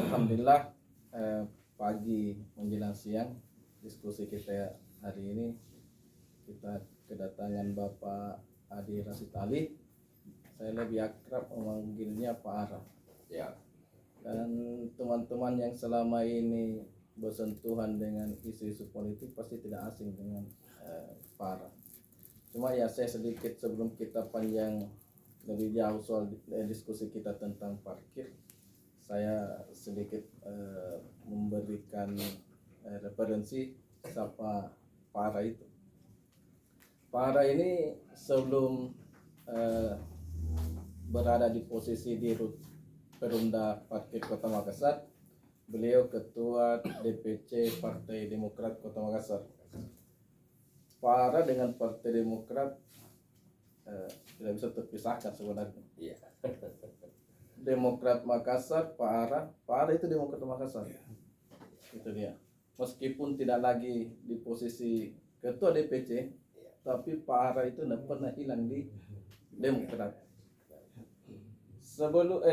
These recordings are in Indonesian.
Alhamdulillah, pagi menjelang siang diskusi kita hari ini kita kedatangan Bapak Adi Rasid Ali. Saya lebih akrab memanggilnya Pak Ara. Ya. Dan teman-teman yang selama ini bersentuhan dengan isu-isu politik pasti tidak asing dengan Pak Ara. Cuma ya saya sedikit sebelum kita panjang lebih jauh soal diskusi kita tentang parkir, saya sedikit memberikan referensi siapa Pak Ara itu. Pak Ara ini sebelum berada di posisi di Perumda Parkir Kota Makassar, beliau ketua DPC Partai Demokrat Kota Makassar. Pak Ara dengan Partai Demokrat tidak bisa terpisahkan sebenarnya. Iya. Demokrat Makassar, Pak Ara itu Demokrat Makassar. Itu dia. Meskipun tidak lagi di posisi ketua DPC, tapi Pak Ara itu tidak pernah hilang di Demokrat. Sebelum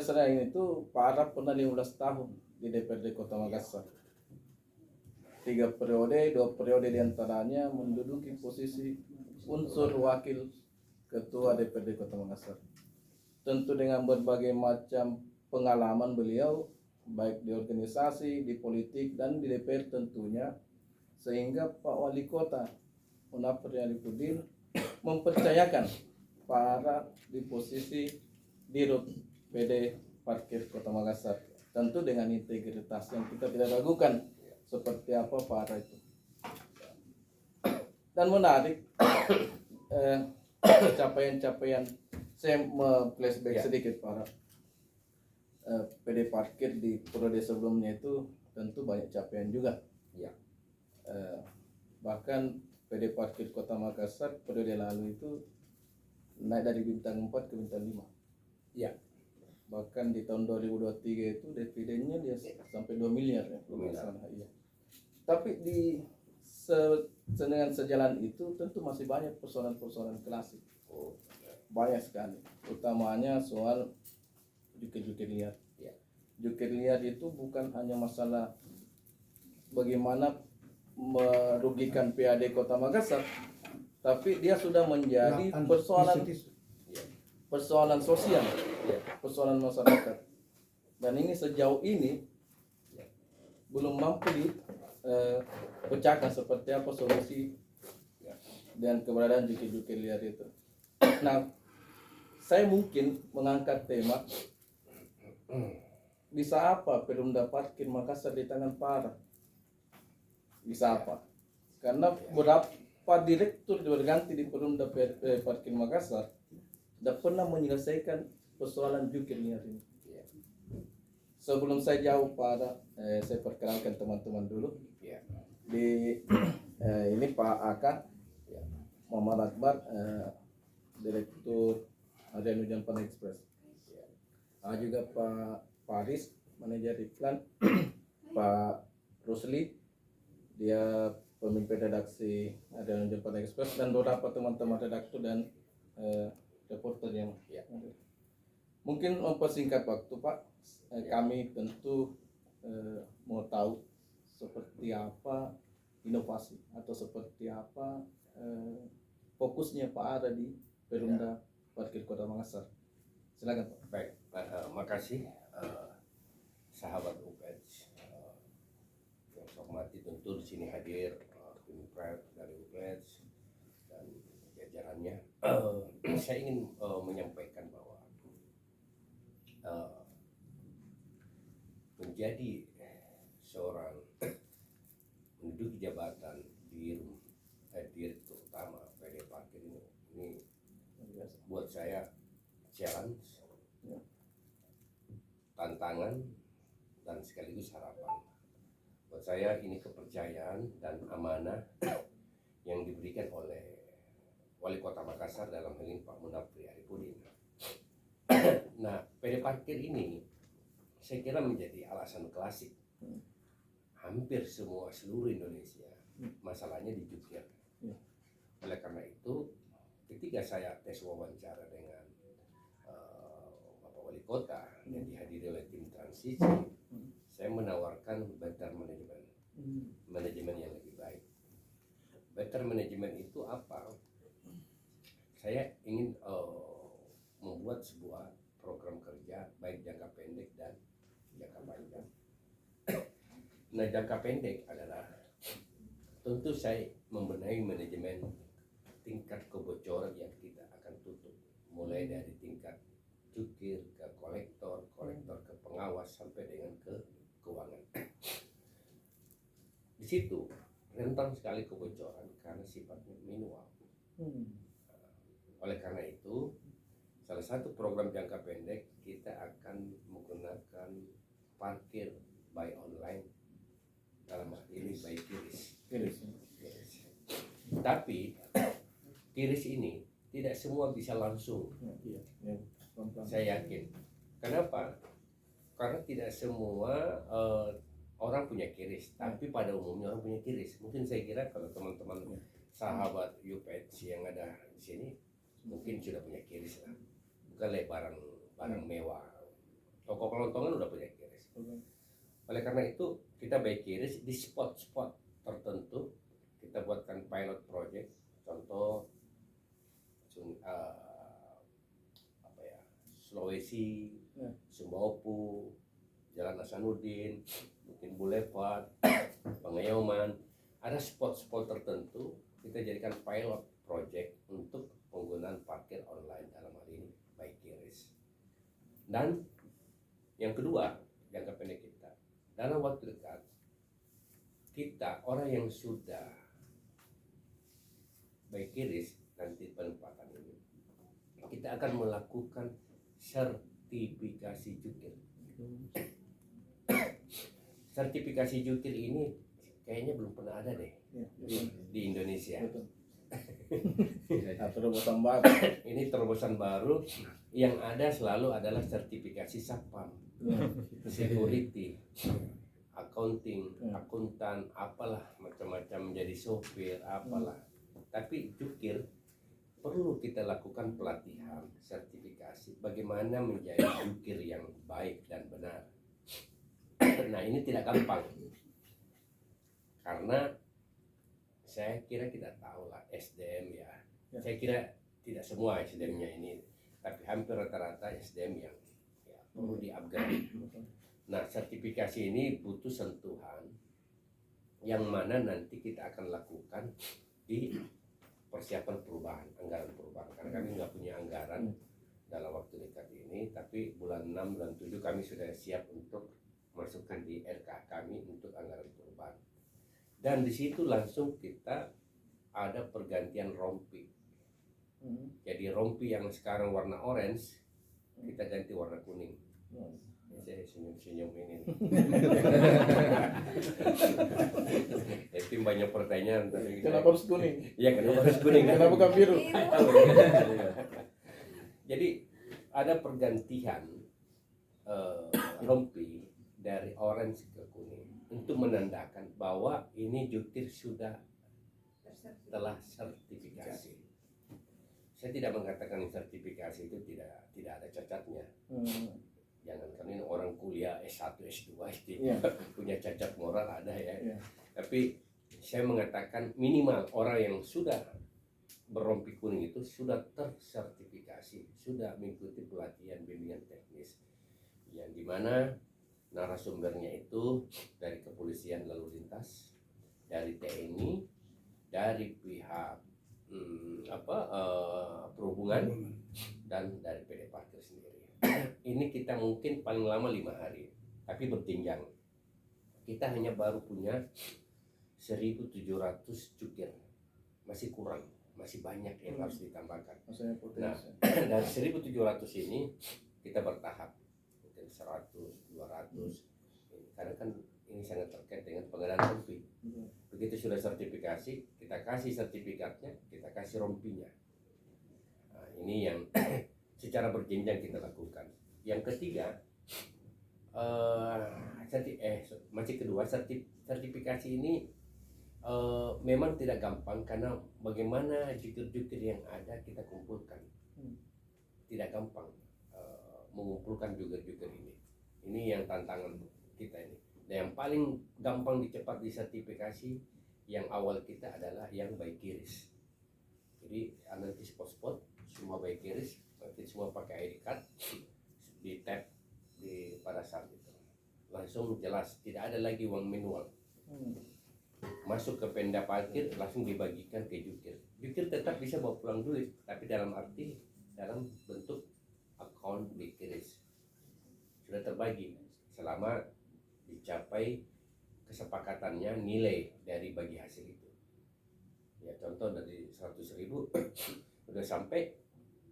selain itu, Pak Ara pernah 15 tahun di DPRD Kota Makassar. 3 periode, 2 periode diantaranya menduduki posisi unsur wakil ketua DPRD Kota Makassar. Tentu dengan berbagai macam pengalaman beliau, baik di organisasi, di politik, dan di DPR tentunya, sehingga Pak Wali Kota Munafir Alipudin mempercayakan Pak Ara di posisi Dirut PD Parkir Kota Makassar, tentu dengan integritas yang kita tidak ragukan seperti apa Pak Ara itu. Dan menarik capaian-capaian, saya flashback sedikit Pak Ara. PD Parkir di periode sebelumnya itu tentu banyak capaian juga. Ya. Bahkan PD Parkir Kota Makassar periode lalu itu naik dari bintang 4 ke bintang 5. Ya. Bahkan di tahun 2023 itu dividennya dia sampai 2 miliar ya. Iya. Tapi di dengan sejalan itu tentu masih banyak persoalan-persoalan klasik. Banyak sekali. Utamanya soal jukir liar. Ya. Jukir liar itu bukan hanya masalah bagaimana merugikan PAD Kota Makassar, tapi dia sudah menjadi persoalan sosial, persoalan masyarakat. Dan ini sejauh ini belum mampu dipecahkan seperti apa solusi dan keberadaan jukir liar itu. Nah, saya mungkin mengangkat tema bisa apa Perumda Parkir Makassar di tangan Pak Ara? Bisa apa? Karena beberapa direktur berganti di Perumda Parkir Makassar tidak pernah menyelesaikan persoalan jukir liar ini. Sebelum saya jauh Pak Ara, saya perkenalkan teman-teman dulu. Ini Pak Aka, Muhammad Akbar, Direktur Harian Hujan Pan Express. Juga Pak Faris, manajer iklan. Pak Rusli, dia pemimpin redaksi Harian Hujan Pan Express, dan beberapa teman-teman redaktur dan reporter yang mungkin mempersingkat waktu Pak. Kami tentu mau tahu seperti apa inovasi atau seperti apa fokusnya Pak Ara di Perumda Parkir Kota Makassar. Silakan Pak. Baik, makasih sahabat UPEDS yang saya hormati. Tentu di sini hadir tim prep dari UPEDS dan jajarannya. Saya ingin menyampaikan bahwa menjadi seorang menduduki jabatan direktur utama PD Parkir ini buat saya challenge, tantangan, dan sekaligus harapan. Buat saya ini kepercayaan dan amanah yang diberikan oleh Wali Kota Makassar, dalam hal ini Pak Munafir Alipudin. Nah, PD Parkir ini saya kira menjadi alasan klasik hampir seluruh Indonesia masalahnya di jukir. Oleh karena itu, ketika saya tes wawancara dengan Bapak Wali Kota yang dihadiri oleh tim transisi, baik jangka pendek dan jangka panjang. Nah, jangka pendek adalah tentu saya membenahi manajemen tingkat kebocoran yang kita akan tutup, mulai dari tingkat jukir ke kolektor ke pengawas sampai dengan ke keuangan. Di situ rentan sekali kebocoran karena sifatnya manual. Oleh karena itu, salah satu program jangka pendek kita akan menggunakan parkir by online, dalam hal ini by QRIS. Tapi QRIS ini tidak semua bisa langsung. Saya yakin. Kenapa? Karena tidak semua orang punya QRIS, tapi pada umumnya orang punya QRIS. Mungkin saya kira kalau teman-teman sahabat UPETS yang ada di sini mungkin sudah punya QRIS lah. Bukan barang mewah. Toko kelontongan udah punya QRIS. Oleh karena itu kita baik QRIS di spot-spot tertentu. Kita buatkan pilot project. Contoh Sulawesi, Sumbawa, Jalan Hasanuddin, mungkin Boulevard, Pengayoman. Ada spot-spot tertentu kita jadikan pilot project untuk penggunaan parkir online, dalam hal ini by QRIS. Dan yang kedua, jangka pendek kita, dalam waktu dekat kita orang yang sudah by QRIS nanti penempatan ini, kita akan melakukan sertifikasi jukir. Sertifikasi jukir ini kayaknya belum pernah ada deh di Indonesia. Terobosan baru. Ini terobosan baru. Yang ada selalu adalah sertifikasi Satpam, security, accounting, akuntan, apalah macam-macam, menjadi sopir, apalah. Tapi jukir perlu kita lakukan pelatihan, sertifikasi, bagaimana menjadi jukir yang baik dan benar. Nah, ini tidak gampang, karena saya kira kita tahu lah SDM ya. Saya kira tidak semua SDM-nya ini, tapi hampir rata-rata SDM yang perlu di-upgrade. Nah, sertifikasi ini butuh sentuhan yang mana nanti kita akan lakukan di persiapan perubahan, anggaran perubahan. Karena kami nggak punya anggaran dalam waktu dekat ini, tapi bulan 6, bulan 7 kami sudah siap untuk masukkan di RK kami untuk anggaran perubahan. Dan di situ langsung kita ada pergantian rompi. Jadi rompi yang sekarang warna orange kita ganti warna kuning. Saya senyum-senyum ini. Itu banyak pertanyaan. Kenapa harus kuning? Iya, kenapa harus kuning? Kenapa bukan biru? Jadi ada pergantian rompi dari orange ke kuning untuk menandakan bahwa ini jukir sudah telah sertifikasi. Saya tidak mengatakan sertifikasi itu tidak ada cacatnya. Jangankan ini orang kuliah S1, S2 punya cacat moral ada ya. Tapi saya mengatakan minimal orang yang sudah berrompi kuning itu sudah tersertifikasi, sudah mengikuti pelatihan bimbingan teknis, yang dimana narasumbernya itu dari kepolisian lalu lintas, dari TNI, dari pihak perhubungan, dan dari PD Parkir sendiri. Ini kita mungkin paling lama 5 hari, tapi berjenjang. Kita hanya baru punya 1.700 jukir, masih kurang, masih banyak yang harus ditambahkan. Nah, dari 1.700 ini kita bertahap, mungkin 100, 200. Karena kan ini sangat terkait dengan pengadaan rompi. Begitu sudah sertifikasi, kita kasih sertifikatnya, kita kasih rompinya. Nah, ini yang secara berjenjang kita lakukan. Yang ketiga, sertifikasi ini memang tidak gampang, karena bagaimana jukir-jukir yang ada kita kumpulkan. Tidak gampang mengumpulkan jukir-jukir ini. Ini yang tantangan kita ini. Dan yang paling gampang dicepat disertifikasi yang awal kita adalah yang by QRIS. Jadi nanti spot-spot semua by QRIS, nanti semua pakai ID card, di tap langsung jelas, tidak ada lagi uang manual. Hmm. Masuk ke penda parkir langsung dibagikan ke jukir. Jukir tetap bisa bawa pulang duit, tapi dalam bentuk account BQRIS. Sudah terbagi selama dicapai kesepakatannya nilai dari bagi hasil itu. Ya contoh dari 100.000 udah sampai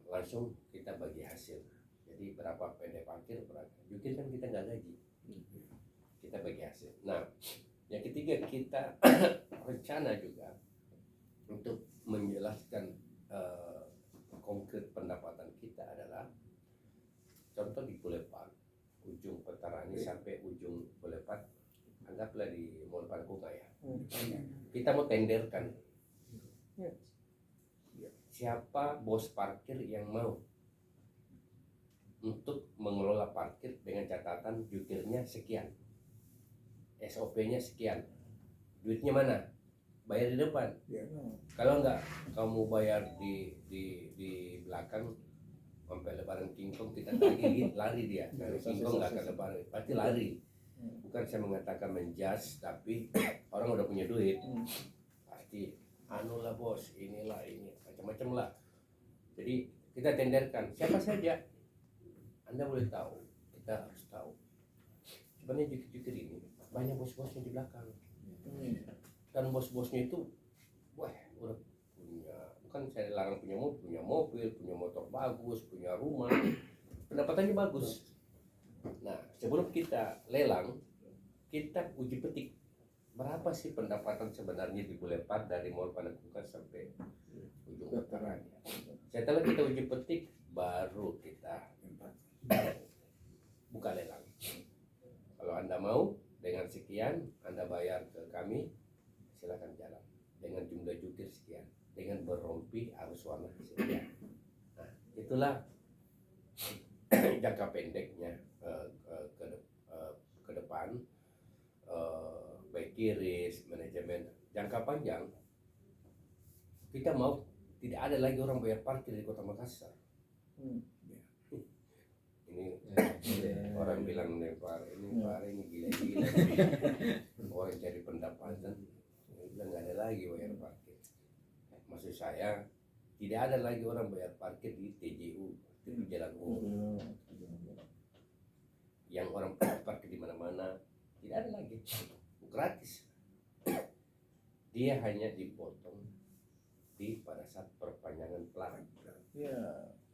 langsung kita bagi hasil. Jadi berapa penda parkir berapa. Jukir kan kita nggak gaji, kita bagi hasil. Nah, yang ketiga kita rencana juga untuk menjelaskan konkret pendapatan kita adalah contoh di Pulepat, ujung Petarani sampai ujung Pulepat, anggaplah di Mall Parkunga ya. Kita mau tenderkan siapa bos parkir yang mau untuk mengelola parkir dengan catatan jukirnya sekian, SOP-nya sekian, duitnya mana? Bayar di depan. Kalau enggak kamu bayar di belakang sampai lebaran kingkong kita tagih lari dia. Kalau kingkong nggak akan lebaran, pasti lari. Bukan saya mengatakan menjas, tapi orang udah punya duit pasti anu lah bos, inilah ini macam-macam lah. Jadi kita tenderkan siapa saja. Anda boleh tahu, kita harus tahu. Sebenarnya jukir ini banyak bos-bosnya di belakang. Dan bos-bosnya itu, wah, udah punya, bukan saya larang punya mobil, punya motor bagus, punya rumah, pendapatannya bagus. Nah, sebelum kita lelang, kita uji petik berapa sih pendapatan sebenarnya di Boulevard dari Mall Panakukang sampai ujung Petarani. Setelah kita uji petik, baru kita buka lelang. Kalau Anda mau dengan sekian, Anda bayar ke kami, silakan jalan. Dengan jumlah jukir sekian, dengan berrompi arus warna sekian. Nah, itulah jangka pendeknya ke depan, baik QRIS, manajemen. Jangka panjang, kita mau tidak ada lagi orang bayar parkir di Kota Makassar. Ini orang bilang Pak ini gila-gila. Orang cari pendapatan, bilang nggak ada lagi bayar parkir. Maksud saya tidak ada lagi orang bayar parkir di TJU, di jalan umum. Yang orang parkir di mana-mana tidak ada lagi, gratis. Dia hanya dipotong pada saat perpanjangan plat.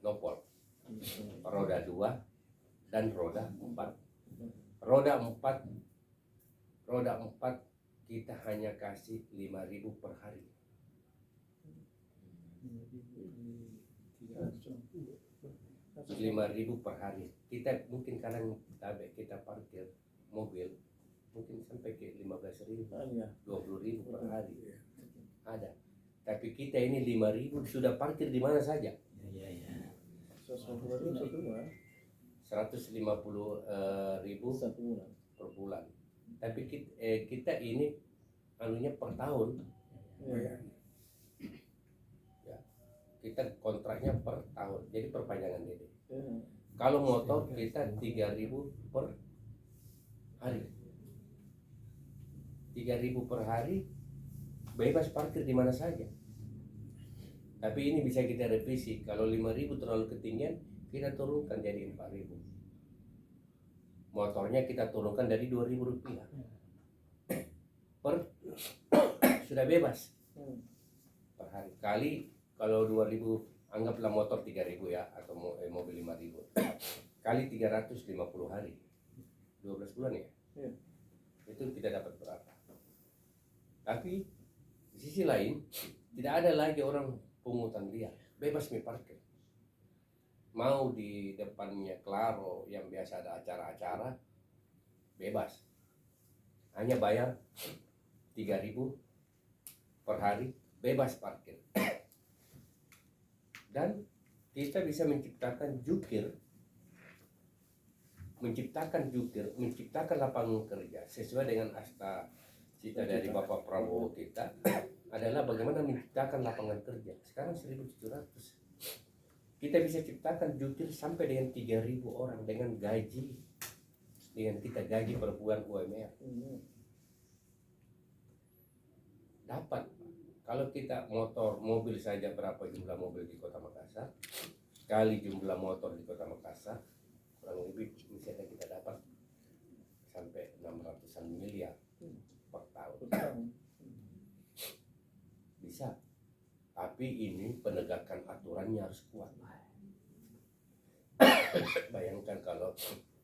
Nopol. Roda 2 dan roda 4. Roda 4 kita hanya kasih 5.000 per hari. 5.000 per hari. Kita mungkin kadang kita parkir mobil mungkin sampai ke 15.000, 20.000 per hari. Ada. Tapi kita ini 5.000 sudah parkir di mana saja. 150.000 per bulan. Tapi kita ini anunya per tahun. Ya. Kita kontraknya per tahun. Jadi perpanjangan ini. Kalau motor kita 3.000 per hari. 3.000 per hari bebas parkir di mana saja. Tapi ini bisa kita revisi. Kalau 5.000 terlalu ketinggian, kita turunkan jadi 4.000. Motornya kita turunkan dari 2.000 rupiah per sudah bebas per hari. Kali kalau 2.000, anggaplah motor 3.000 ya, atau mobil 5.000 kali 350 hari, 12 bulan ya. Itu kita dapat berapa. Tapi di sisi lain tidak ada lagi orang pungutan liar, bebas parkir. Mau di depannya Claro yang biasa ada acara-acara, bebas. Hanya bayar 3.000 per hari, bebas parkir. Dan kita bisa menciptakan jukir, menciptakan lapangan kerja sesuai dengan asta cita dari Bapak Prabowo kita adalah bagaimana menciptakan lapangan kerja. Sekarang 1.700. Kita bisa ciptakan jukir sampai dengan 3.000 orang dengan gaji dengan kita gaji per bulan UMR. Dapat. Kalau kita mobil saja, berapa jumlah mobil di Kota Makassar, kali jumlah motor di Kota Makassar, kurang lebih misalnya kita dapat sampai 600-an miliar per tahun. Bisa. Tapi ini penegakan aturannya harus kuat. Bayangkan kalau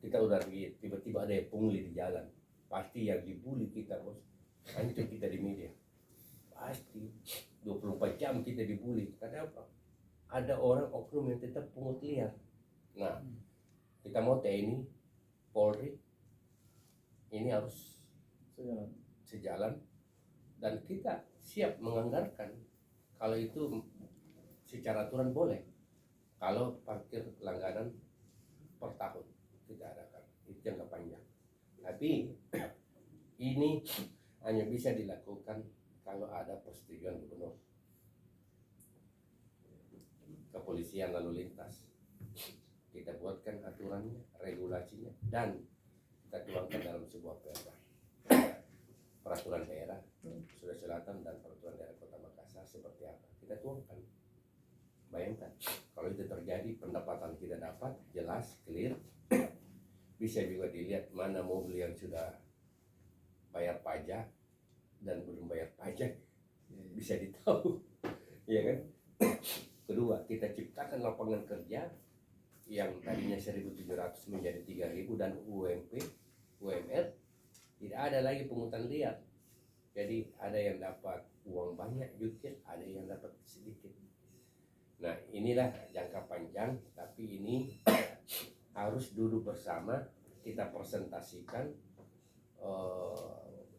kita udah tiba-tiba ada yang pungli di jalan, pasti yang dibully kita, bos. Hancur kita di media. Pasti 24 jam kita dibully. Karena apa? Ada orang oknum yang tetap pungut liar. Nah, kita mau TNI, Polri, ini harus sejalan, dan kita siap menganggarkan. Kalau itu secara aturan boleh. Kalau parkir langganan per tahun kita adakan, itu jangka panjang. Tapi ini hanya bisa dilakukan kalau ada persetujuan gubernur. Kepolisian lalu lintas, kita buatkan aturannya, regulasinya, dan kita tuangkan dalam sebuah perda. Peraturan daerah Sulawesi Selatan dan peraturan daerah Kota Makassar seperti apa, kita tuangkan. Bayangkan kalau itu terjadi, pendapatan kita dapat jelas, clear. Bisa juga dilihat mana mobil yang sudah bayar pajak dan belum bayar pajak, bisa ditahu, ya kan? Kedua, kita ciptakan lapangan kerja yang tadinya 1.700 menjadi 3.000, dan UMR tidak ada lagi pungutan liar. Jadi ada yang dapat uang banyak juga, ada yang dapat sedikit. Nah, inilah jangka panjang, tapi ini harus duduk bersama, kita presentasikan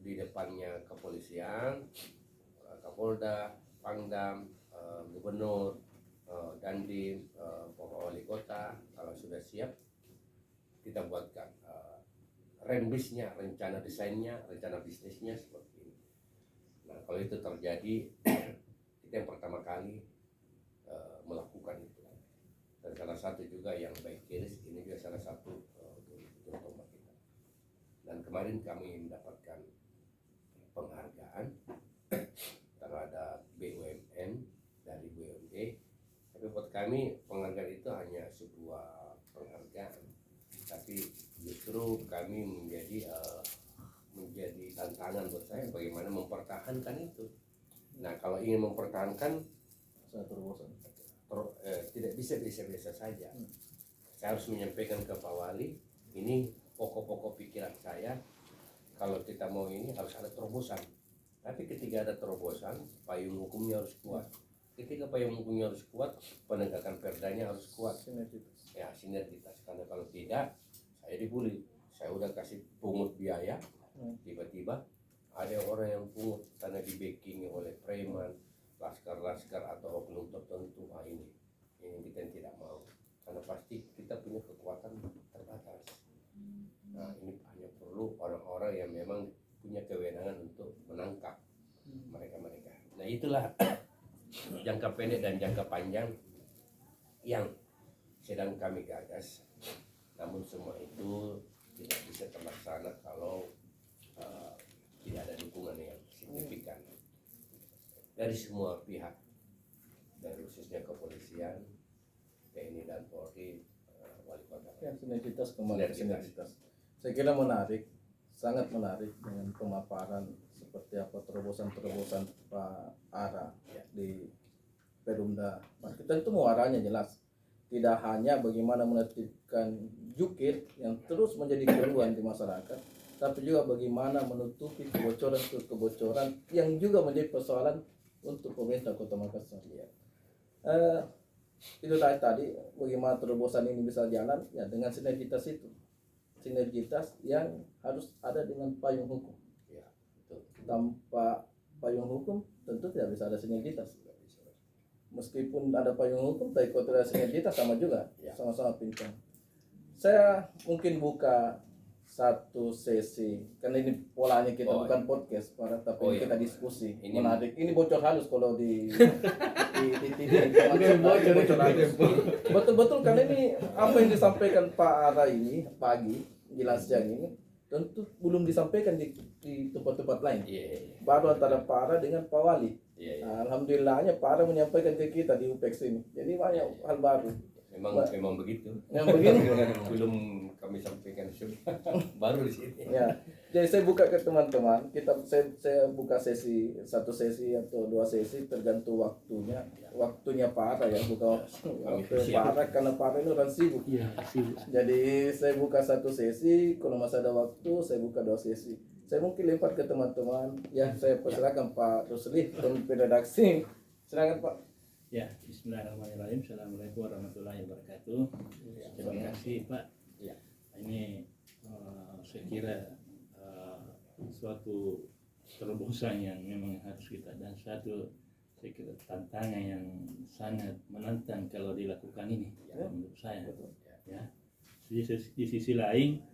di depannya kepolisian, Kapolda, Pangdam, Gubernur, Dandim, Pokok Wali Kota. Kalau sudah siap, kita buatkan rembisnya, rencana desainnya, rencana bisnisnya seperti ini. Nah, kalau itu terjadi, kita yang pertama kali melakukan itu. Dan salah satu juga yang baik kiris, ini juga salah satu ujung tombak kita. Dan kemarin kami mendapatkan penghargaan terhadap BUMN dari BUMD. Tapi buat kami penghargaan itu hanya sebuah penghargaan, tapi justru kami menjadi tantangan buat saya bagaimana mempertahankan itu. Nah, kalau ingin mempertahankan, saya terubosan. tidak bisa biasa-biasa saja. Saya harus menyampaikan ke Pak Wali, ini pokok-pokok pikiran saya. Kalau kita mau ini harus ada terobosan. Tapi ketika ada terobosan, payung hukumnya harus kuat. Ketika payung hukumnya harus kuat, penegakan perdanya harus kuat. Sinergitas. Ya, sinergitas. Karena kalau tidak, saya dibully. Saya udah kasih pungut biaya, tiba-tiba ada orang yang pungut karena di-backing oleh preman, laskar-laskar atau oknum tertentu. Ini kita tidak mau, karena pasti kita punya kekuatan terbatas. Nah, ini hanya perlu orang-orang yang memang punya kewenangan untuk menangkap mereka-mereka. Nah, itulah jangka pendek dan jangka panjang yang sedang kami gagas. Namun semua itu tidak bisa terlaksana kalau tidak ada dukungan yang signifikan dari semua pihak, dari khususnya kepolisian, TNI dan Polri, Wali Kota. Ya, sinergitas kembali ke sinergitas. Saya kira menarik, sangat menarik dengan pemaparan seperti apa terobosan-terobosan Pak Ara di Perumda. Nah, kita itu mau arahnya jelas. Tidak hanya bagaimana menertibkan jukir yang terus menjadi keluhan di masyarakat, tapi juga bagaimana menutupi kebocoran yang juga menjadi persoalan untuk pemerintah Kota Makassar. Itu tadi bagaimana terobosan ini bisa jalan, ya dengan sinergitas itu, sinergitas yang harus ada dengan payung hukum. Ya, betul. Tanpa payung hukum tentu tidak bisa ada sinergitas. Meskipun ada payung hukum, tapi kalau tidak ada sinergitas sama juga, Ya. sama-sama pincang. Saya mungkin buka satu sesi, karena ini polanya kita bukan podcast, tapi kita diskusi. Ini menarik. Ini bocor halus kalau di TV. Betul-betul karena ini apa yang disampaikan Pak Ara ini pagi jelas yang ini tentu belum disampaikan di tempat-tempat lain. Iya. Baru antara Para dengan Pak Wali. Iya. Nah, alhamdulillahnya Para menyampaikan ke kita di UPEX ini. Jadi banyak hal baru. Memang begitu. Yang begini. Belum kami sampaikan semua. Baru di sini. Ya, jadi saya buka ke teman-teman. Saya buka satu sesi atau 2 sesi tergantung waktunya. Waktunya Para ya, bukan waktu Para karena Para ini orang sibuk. Iya, sibuk. Jadi saya buka 1 sesi, kalau masih ada waktu saya buka 2 sesi. Saya mungkin lempar ke teman-teman. Ya, saya persilakan Pak Rusli, pemimpin redaksi. Silakan Pak. Ya, bismillahirrahmanirrahim. Assalamualaikum warahmatullahi wabarakatuh. Terima kasih Pak. Ya. Ini saya kira suatu terobosan yang memang harus kita, dan satu saya kira tantangan yang sangat menantang kalau dilakukan ini menurut saya. Ya. Di sisi lain,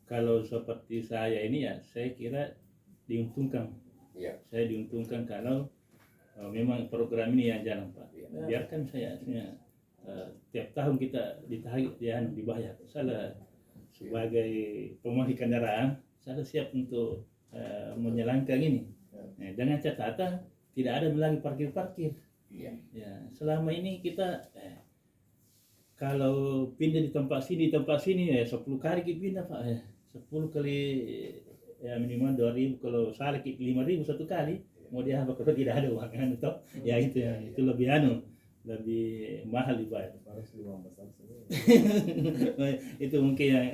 kalau seperti saya ini ya saya kira diuntungkan. Iya. Saya diuntungkan kalau memang program ini yang jalan Pak. Biarkan saya tiap tahun kita dibayar. Saya sebagai pemilik kendaraan, saya siap untuk menjalankan ini. Dengan catatan tidak ada lagi parkir-parkir. Iya. Ya, selama ini kita kalau pindah di tempat sini ya 10 kali kita pindah Pak. 10 kali ya minimal 2.000, kalau salah 5.000 satu kali. Mau dia apa kalau tidak ada uang kan itu ya itu lebih lebih mahal dibayar. Itu mungkin yang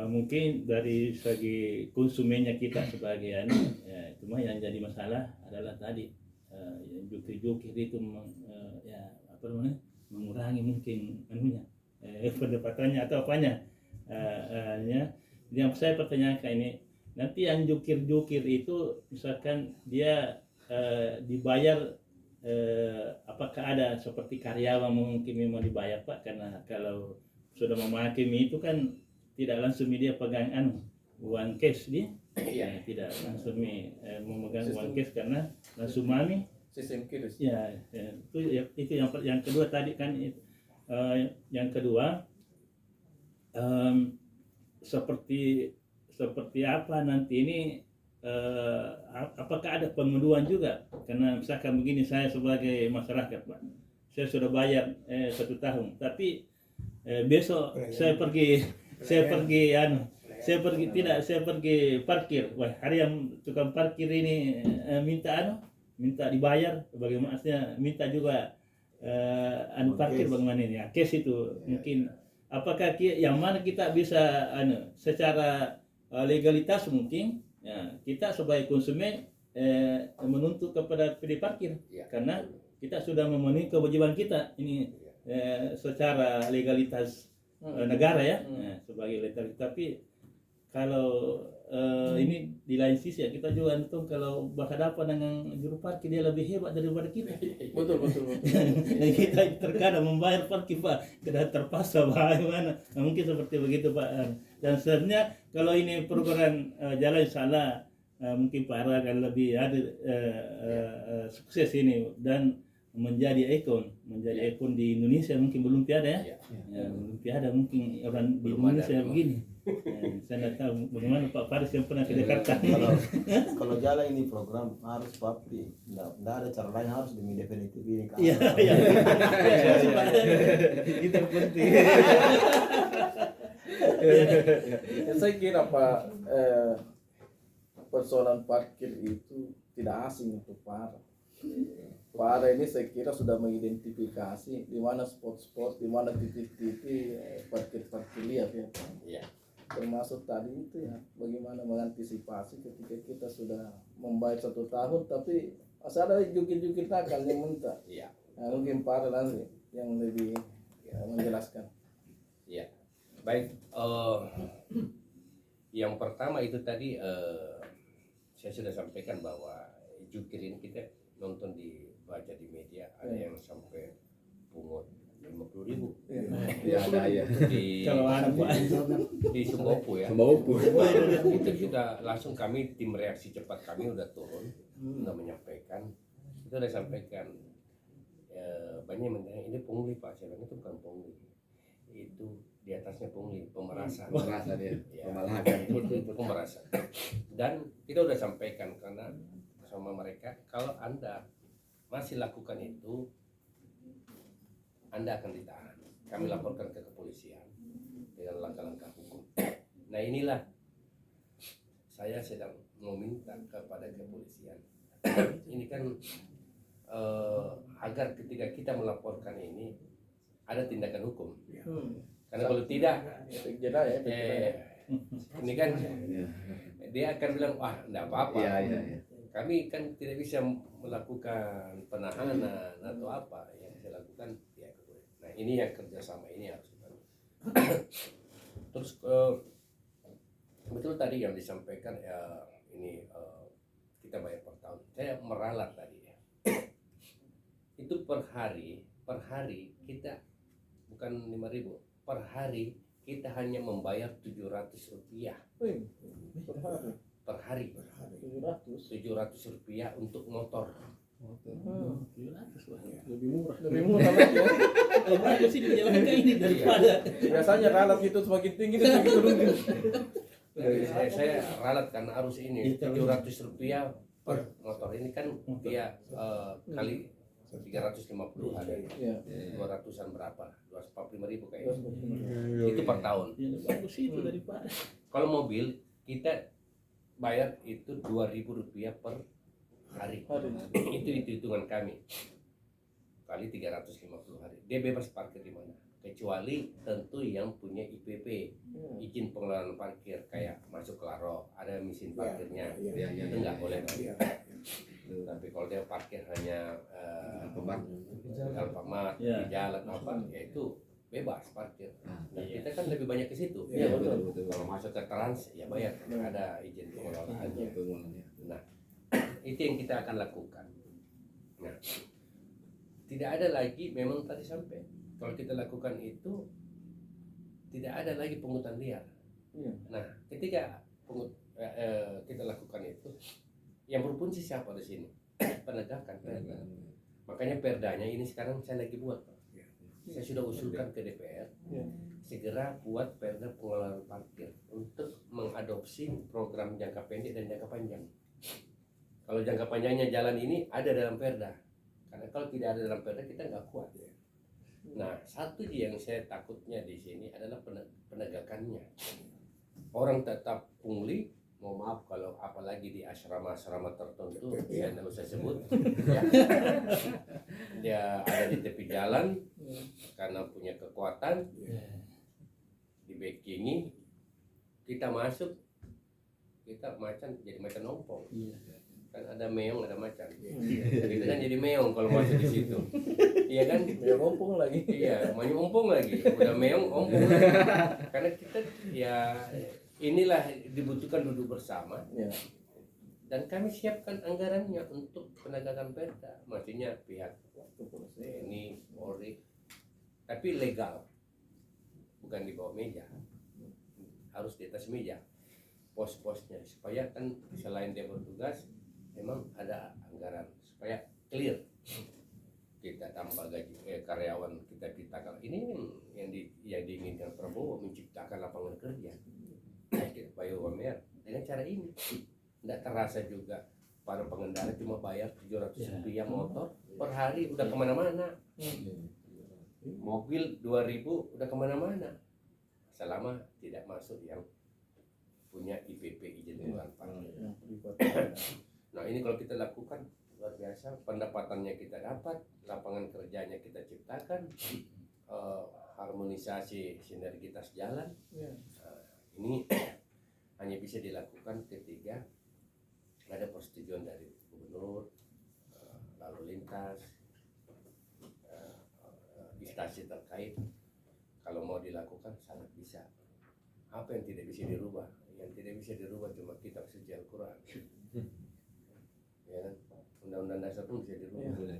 mungkin dari segi konsumennya kita sebagai ya, cuma yang jadi masalah adalah tadi yang jukir itu ya apa namanya mengurangi mungkin pendapatannya atau apanya ya. Yang saya pertanyakan ini, nanti yang jukir itu misalkan dia dibayar apakah ada seperti karyawan mungkin memang dibayar Pak, karena kalau sudah memahami itu kan tidak langsung dia pegang uang cash dia. Iya. Tidak langsung memegang uang cash karena langsung mami Sistem kiris. ya, itu yang kedua tadi kan yang kedua seperti apa nanti ini apakah ada pengunduhan juga, karena misalkan begini, saya sebagai masyarakat Pak, saya sudah bayar 1 tahun, tapi besok saya pergi parkir, wah hari yang tukang parkir ini minta dibayar, bagaimana maksudnya minta juga parkir bagaimana ini ya, case itu mungkin apakah yang mana kita bisa secara legalitas mungkin ya, kita sebagai konsumen menuntut kepada PD parkir Ya. karena kita sudah memenuhi kewajiban kita ini secara legalitas negara ya, sebagai legalitas. Tapi kalau ini di lain sisi ya kita juga untung kalau berhadapan dengan juru parkir dia lebih hebat daripada kita. Betul. Dan kita terkadang membayar parkir Pak, kita terpaksa bagaimana. Nah, mungkin seperti begitu Pak. Dan sebenarnya kalau ini program jalan salah, mungkin Pak Ara akan lebih ada sukses ini dan menjadi ikon di Indonesia, mungkin belum tiada ya. Belum tiada mungkin orang di Indonesia begini. Saya tidak tahu bagaimana Pak Faris yang pernah ke Jakarta. Kalau jalan ini program harus Papi, tidak ada cara lain, harus demi definitif ini kan. Iya. Itu penting. Saya kira Pak, persoalan parkir itu tidak asing untuk Para. Para ini saya kira sudah mengidentifikasi di mana spot-spot, di mana titik-titik parkir liar ya. Iya. Termasuk tadi itu ya, bagaimana mengantisipasi ketika kita sudah membayar 1 tahun tapi masih ada jukir-jukir nakal yang minta. Iya. Nah, mungkin Para nanti yang lebih menjelaskan. Iya. Baik. Yang pertama itu tadi saya sudah sampaikan bahwa jukir ini kita nonton baca di media ada yang sampai pungut 50.000. Iya, ada ya. Di Sumbawa ya. Sumbawa. Itu sudah langsung kami tim reaksi cepat kami udah turun, udah menyampaikan, itu udah sampaikan. Banyak yang menanya ini pungli Pak, saya bilang itu bukan pungli, itu di atasnya pungli, pemerasan. Merasa dia Ya, pemalahan. itu pemerasan. Dan kita udah sampaikan karena sama mereka, kalau Anda masih lakukan itu, Anda akan ditahan. Kami laporkan ke kepolisian dengan langkah-langkah hukum. Nah inilah saya sedang meminta kepada kepolisian. Ini kan agar ketika kita melaporkan ini ada tindakan hukum. Karena kalau tidak, Jeda ya. ini kan dia akan bilang, wah enggak apa-apa. Iya. Kami kan tidak bisa melakukan penahanan atau apa yang saya lakukan. Ya, nah ini yang kerjasama ini harus kita. Terus betul tadi yang disampaikan ya, ini kita bayar per tahun. Saya meralat tadi ya. Itu per hari kita bukan 5.000, per hari kita hanya membayar Rp700 per hari. 700 rupiah untuk motor. Lebih murah lagi ya. Lebih sih di jalan kayak ini daripada. Biasanya ralat itu semakin tinggi dan semakin turun. Saya ralat karena arus ini 700 rupiah per motor. Ini kan dia kali 350 hari. Iya. 200-an berapa? 245.000 kayaknya. Itu per tahun. Ya bagus itu daripada. Kalau mobil kita bayar itu Rp2.000 per hari. Itu hitungan kami. Kali 350 hari. Dia bebas parkir di mana? Kecuali tentu yang punya IPP, izin pengelolaan parkir, kayak masuk Klaro, ada mesin parkirnya. Itu nggak boleh. Tapi kalau dia parkir hanya Alfamart di jalan apa, ya itu bebas parkir. Nah, kita kan lebih banyak ke situ. Iya, betul. Kalau masuk ke Trans ya bayar, ada izin pengelolaannya. Nah, itu yang kita akan lakukan. Nah, tidak ada lagi, memang tadi sampai kalau kita lakukan itu tidak ada lagi pungutan liar. Nah, ketika kita lakukan itu, yang berfungsi siapa di sini? Penegakan. Makanya perdanya ini sekarang saya lagi buat. Saya sudah usulkan ke DPR, segera buat perda pengelolaan parkir untuk mengadopsi program jangka pendek dan jangka panjang. Kalau jangka panjangnya jalan ini ada dalam perda, karena kalau tidak ada dalam perda kita nggak kuat. Nah, satu yang saya takutnya di sini adalah penegakannya. Orang tetap pungli, mohon maaf kalau apalagi di asrama-asrama tertentu, saya tidak usah sebut, ya. Dia ada di tepi jalan karena punya kekuatan, di backingi, kita masuk, kita jadi macan ompong. Kan ada meong, ada macan. Kita kan jadi meong kalau masuk di situ. Iya kan? Meong ompong lagi. Iya, mau ompong lagi. Udah meong ompong lagi. Karena kita ya inilah dibutuhkan duduk bersama. Dan kami siapkan anggarannya untuk penegakan perda. Maksudnya pihak TNI, Polri, tapi legal. Bukan di bawah meja. Harus di atas meja. Pos-posnya supaya kan selain dia bertugas, memang ada anggaran supaya clear. Kita tambah gaji karyawan, kita ciptakan ini yang diinginkan Prabowo, menciptakan lapangan kerja. Kita bayar UMR dengan cara ini. Tidak terasa juga para pengendara cuma bayar Rp700 motor per hari udah kemana-mana. Mobil 2.000 udah kemana-mana. Selama tidak masuk yang punya IPP, izin pengelolaan parkir. Nah ini kalau kita lakukan luar biasa, pendapatannya kita dapat, lapangan kerjanya kita ciptakan, harmonisasi sinergitas jalan. Ini hanya bisa dilakukan ketika ada persetujuan dari gubernur, lalu lintas, instansi terkait. Kalau mau dilakukan sangat bisa. Apa yang tidak bisa dirubah? Yang tidak bisa dirubah cuma kitab suci Al-Quran. Ya kan? Undang-undang dasar pun bisa dirubah.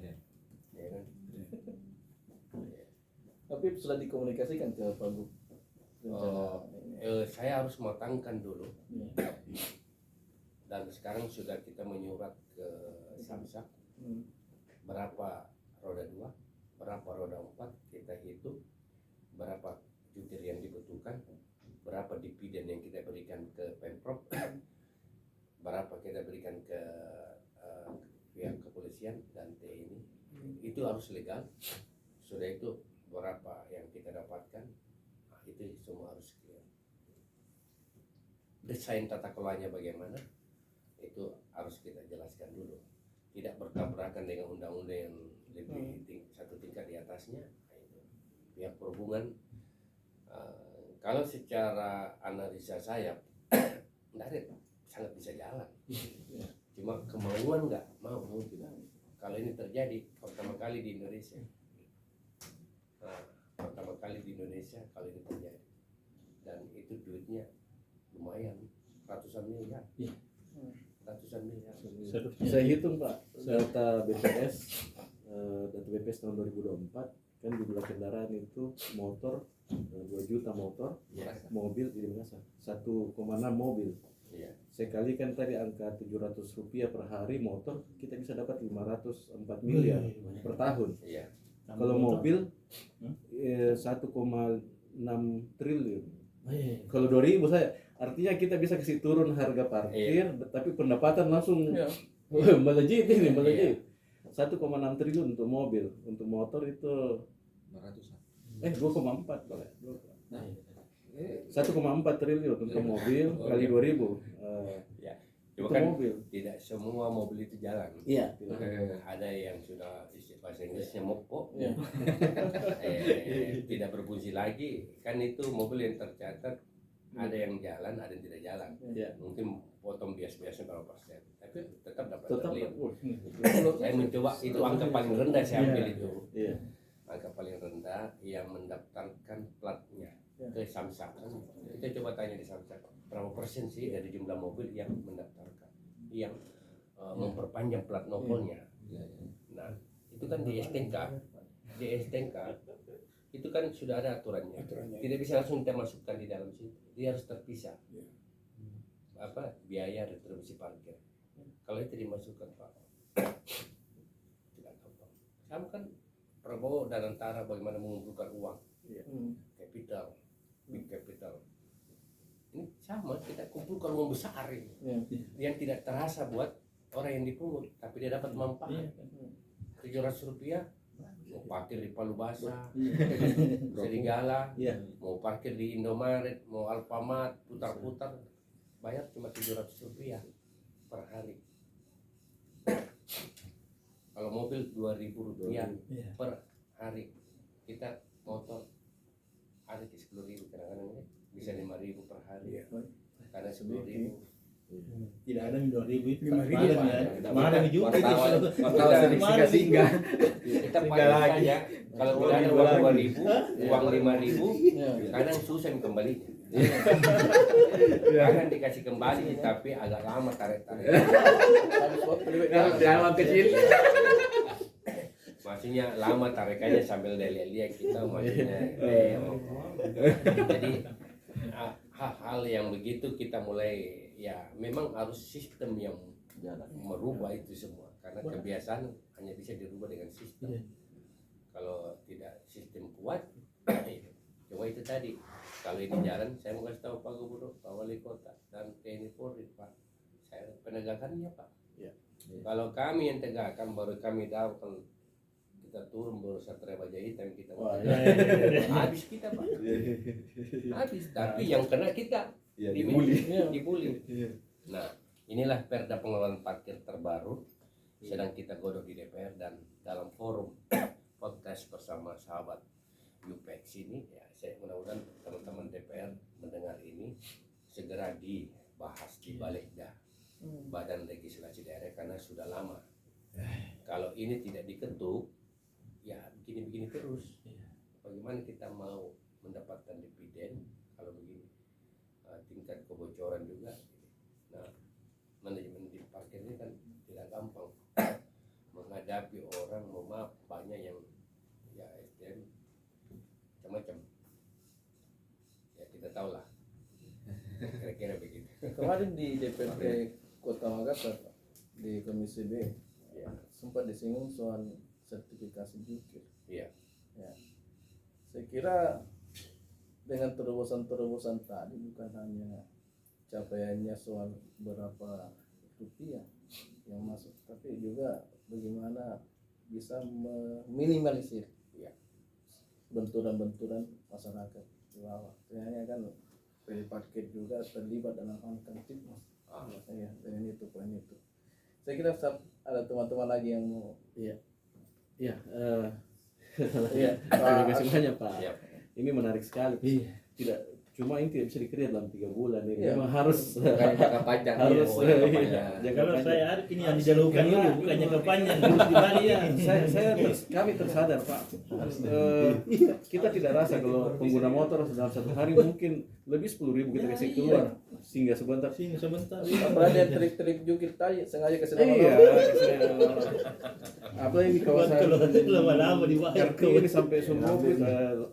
Ya kan? Tapi sudah dikomunikasikan ke Pak Gub. Saya harus matangkan dulu. Dan sekarang sudah kita menyurat ke Samsak berapa roda 2, berapa roda 4, kita hitung berapa jukir yang dibutuhkan, berapa dividen yang kita berikan ke Pemprov, berapa kita berikan ke pihak kepolisian dan TNI, itu harus legal. Sudah itu berapa yang kita dapatkan, nah, itu semua harus clear. Desain tata kelolanya bagaimana, itu harus kita jelaskan dulu. Tidak bertabrakan dengan undang-undang yang lebih satu tingkat di atasnya. Nah, itu pihak perhubungan. Kalau secara analisa saya, sangat bisa jalan. Cuma kemauan nggak mau. Kalau ini terjadi pertama kali di Indonesia. Pertama kali di Indonesia kalau ini terjadi. Dan itu duitnya lumayan, ratusan miliar. Ratusan miliar. Saya hitung Pak, data BPS data BPS tahun 2024 kan jumlah kendaraan itu motor 2 juta motor, mobil di Makassar 1,6 mobil. Iya. Sekali kan tadi angka Rp700 per hari motor, kita bisa dapat 504 miliar per tahun. Iya. Kalau mobil 1,6 triliun. Kalau 2000 saya, artinya kita bisa kasih turun harga parkir, tapi pendapatan langsung melejit ini, melejit. 1,6 triliun untuk mobil, untuk motor itu 2,4 boleh. 1,4 triliun untuk mobil kali 2000. Cuma Itu kan mobil. tidak semua mobil itu jalan. Iya. Ada yang sudah bahasa Inggrisnya mogok, tidak berfungsi lagi. Kan itu mobil yang tercatat ada yang jalan, ada yang tidak jalan. Mungkin potong bias-biasnya berapa persen, tapi tetap dapat terlihat. Saya mencoba itu angka paling rendah saya ambil itu. Angka paling rendah yang mendaftarkan platnya ke Samsat. Kita coba tanya di Samsat, berapa persen sih dari jumlah mobil yang mendaftarkan, yang memperpanjang plat nomornya. Nah, itu kan di STNK. Di STNK itu kan sudah ada aturannya. Tidak bisa langsung kita masukkan di dalam situ. Dia harus terpisah. Biaya retribusi parkir. Kalau itu dimasukkan Pak, tidak gampang. Sama kan Prabowo dan Antara bagaimana mengumpulkan uang, capital, big capital. Ini sama, kita kumpulkan uang besar ini, yang tidak terasa buat orang yang dipungut, tapi dia dapat manfaat. Rp700 mau parkir di Palu Basah, Serigala, mau parkir di Indomaret, mau Alfamart, putar-putar, bayar cuma Rp700 per hari. Kalau mobil Rp2.000 per hari, kita motor ada di 10.000, kadang-kadang ini bisa 5.000 per hari, karena 10.000. Tidak ada 2.000 itu. 5.000 Mana nih juga itu. wartawan singgah. Kita pakai saja kalau tidak ada uang 2.000, uang 5.000, kadang susah kembalinya. Kadang dikasih kembali tapi agak lama tarik-tarik. Dalam kecil. Maksudnya lama tarikannya sambil lihat kita maksudnya. Jadi hal-hal yang begitu kita mulai, ya memang harus sistem yang merubah itu semua, karena kebiasaan hanya bisa dirubah dengan sistem. Kalau tidak sistem kuat, cuma itu tadi. Kalau ini jalan, saya mau kasih tahu Pak Gubernur, Pak Wali Kota dan TNI Polri, Pak, saya penegakannya Pak. Kalau kami yang tegakkan, baru kami tahu kita turun baru Satria Baja Hitam kita habis kita Pak, habis. Tapi yang kena kita dibully. Nah, inilah Perda pengelolaan parkir terbaru sedang kita godok di DPR, dan dalam forum podcast bersama sahabat UPEX ini, ya saya mudah-mudahan teman-teman DPR mendengar ini segera dibahas di Balegda, Badan Legislasi Daerah, karena sudah lama. Kalau ini tidak diketuk, ya begini-begini terus. Bagaimana kita mau mendapatkan dividen kalau begini? Tingkat kebocoran juga. Nah, manajemen di parkir ini kan tidak gampang menghadapi orang, maaf banyak yang ya SDM macam-macam. Ya kita tahu lah. Kira-kira begitu. Kemarin di DPRD Kota Makassar, di Komisi B, sempat disinggung soal sertifikasi jukir. Iya. Saya kira dengan terobosan-terobosan tadi bukan hanya capaiannya soal berapa rupiah yang masuk, tapi juga bagaimana bisa meminimalisir Ya. benturan-benturan masyarakat di bawah. Ternyata kan PD Parkir juga terlibat dalam hal Kamtipmas. Ya, dengan itu poin itu. Saya kira ada teman-teman lagi yang mau. Iya, Iya, terima kasih banyak Pak. Siap. Ini menarik sekali. Iya. Tidak cuma ini tidak bisa dikreat dalam 3 bulan ini. Iya. Memang harus Bukan jangka panjang. harus Jangka iya, panjang. jangka Kalau panjang. saya ada ini yang dijalukan Karena- dulu, bukan jangka panjang harus dibalik Iya, ini. kami tersadar Pak. Kita tidak rasa kalau pengguna motor dalam satu hari mungkin lebih 10.000 kita kasih keluar sehingga sebentar. Sini sebentar. Berada trik-trik jukir tadi sengaja kasih Iya, nama. apalagi di kawasan Lama-lama dibayar RT ini sampai semua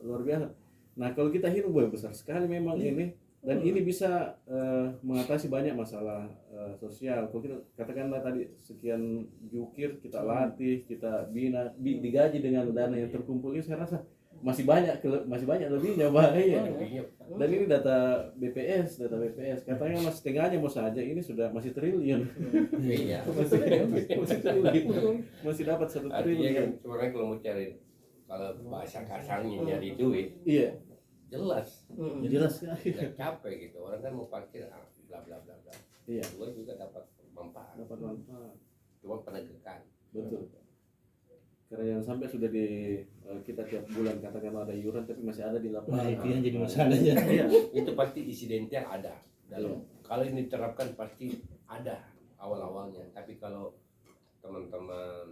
luar biasa. Nah kalau kita hidup besar sekali memang ini, dan ini bisa mengatasi banyak masalah sosial. Kalau kita katakanlah tadi sekian jukir kita latih, kita bina, digaji dengan dana yang terkumpul ini, saya rasa masih banyak lebihnya bahaya. Lebihnya. Dan ini data BPS katanya setengahnya mau saja ini sudah masih triliun. Iya. Masih dapat 1 Artinya kan triliun. sebenarnya kalau mau cari, kalau bahasa kasarnya nyari duit, Iya. jelas. Jelas sekali. Nggak capek gitu. Orang kan mau parkir bla bla bla bla. Iya. Gua juga dapat manfaat. Dapat manfaat. Cuma penegakan. Betul. Karena yang sampai sudah di kita tiap bulan katakanlah ada iuran tapi masih ada di Nah, lapangan. itu yang jadi masalahnya. Iya. Itu pasti insidental ada. Dalam kalau ini diterapkan pasti ada awal-awalnya. Tapi kalau teman-teman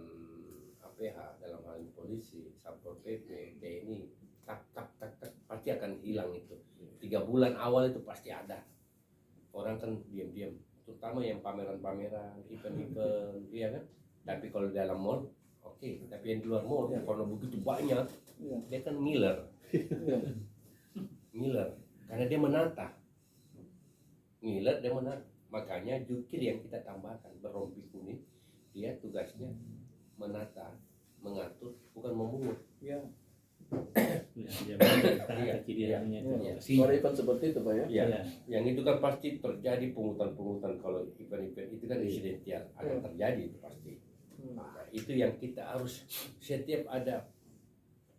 APH dalam hal ini polisi, Satpol PP, TNI, tak pasti akan hilang itu. 3 bulan awal itu pasti ada. Orang kan diam-diam, terutama yang pameran-pameran, event-event, iya kan? Tapi kalau di dalam mall, oke. Tapi yang di luar mall, kalau begitu banyak, Iya. dia kan ngiler, karena dia menata, dia menata. Makanya jukir yang kita tambahkan berrompi kuning, dia tugasnya menata, mengatur, bukan memungut. Iya. Ya, Iya. kaki dia punya itu. Iya. Kalau event seperti itu Pak ya. Iya. Iya. Yang itu kan pasti terjadi pungutan-pungutan. Kalau event-event itu kan insidental akan terjadi itu pasti. Nah, itu yang kita harus, setiap ada